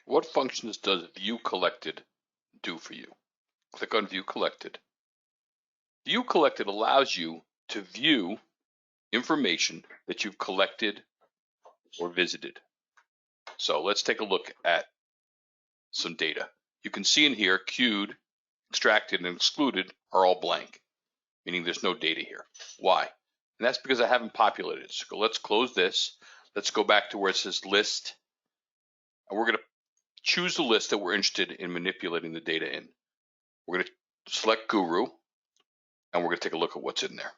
What functions does View Collected do for you? Click on View Collected. View Collected allows you to view information that you've collected or visited. So let's take a look at some data. You can see in here, queued, extracted, and excluded are all blank, meaning there's no data here. Why? And that's because I haven't populated it. So let's close this. Let's go back to where it says list. And we're going to choose the list that we're interested in manipulating the data in. We're going to select Guru, and we're going to take a look at what's in there.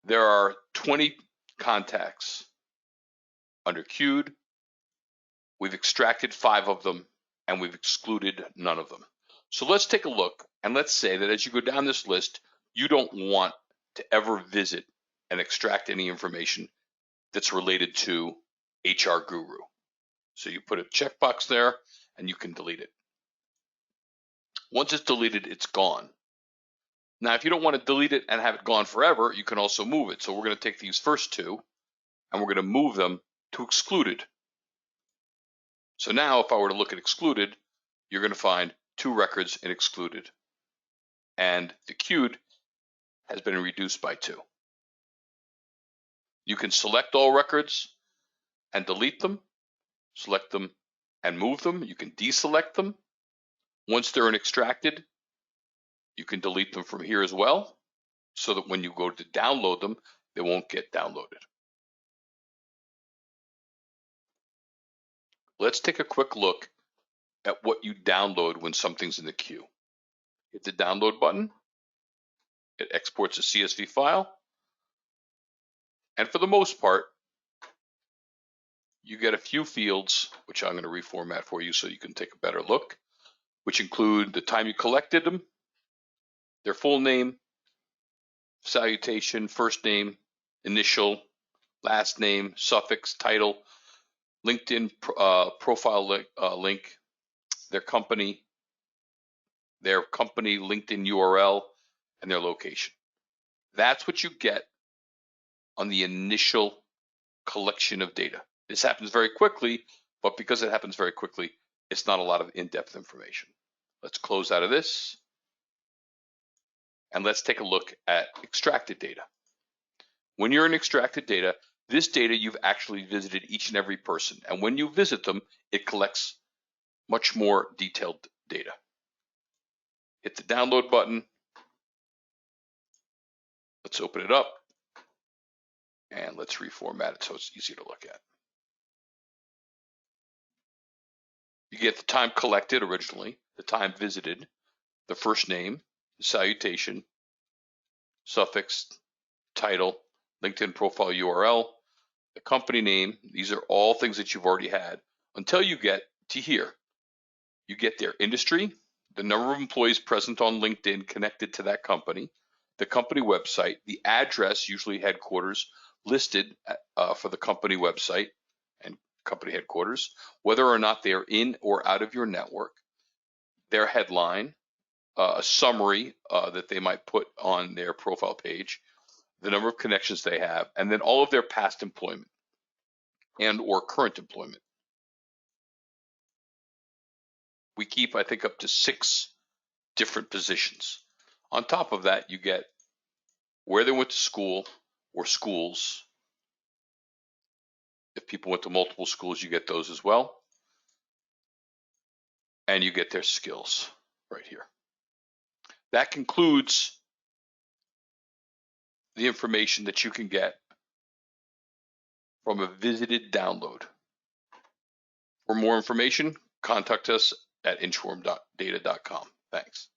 There are 20 contacts under queued. We've extracted 5 of them, and we've excluded none of them. So let's take a look, and let's say that as you go down this list, you don't want to ever visit and extract any information that's related to HR Guru. So you put a checkbox there, and you can delete it. Once it's deleted, it's gone. Now, if you don't want to delete it and have it gone forever, you can also move it. So we're going to take these first 2, and we're going to move them to excluded. So now if I were to look at excluded, you're going to find 2 records in excluded. And the queued has been reduced by 2. You can select all records and delete them, select them and move them. You can deselect them. Once they're extracted, you can delete them from here as well, so that when you go to download them, they won't get downloaded. Let's take a quick look at what you download when something's in the queue. Hit the download button. It exports a CSV file. And for the most part, you get a few fields, which I'm going to reformat for you so you can take a better look, which include the time you collected them, their full name, salutation, first name, initial, last name, suffix, title, LinkedIn profile link, their company LinkedIn URL, and their location. That's what you get on the initial collection of data. This happens very quickly, but because it happens very quickly, it's not a lot of in-depth information. Let's close out of this, and let's take a look at extracted data. When you're in extracted data, this data you've actually visited each and every person, and when you visit them, it collects much more detailed data. Hit the download button. Let's open it up, and let's reformat it so it's easy to look at. You get the time collected originally, the time visited, the first name, the salutation, suffix, title, LinkedIn profile URL, the company name. These are all things that you've already had until you get to here. You get their industry, the number of employees present on LinkedIn connected to that company, the company website, the address, usually headquarters, listed for the company website and company headquarters, whether or not they are in or out of your network, their headline, a summary that they might put on their profile page, the number of connections they have, and then all of their past employment and or current employment. We keep, I think, up to 6 different positions. On top of that, you get where they went to school or schools. If people went to multiple schools, you get those as well. And you get their skills right here. That concludes the information that you can get from a visited download. For more information, contact us at inchwormdata.com. Thanks.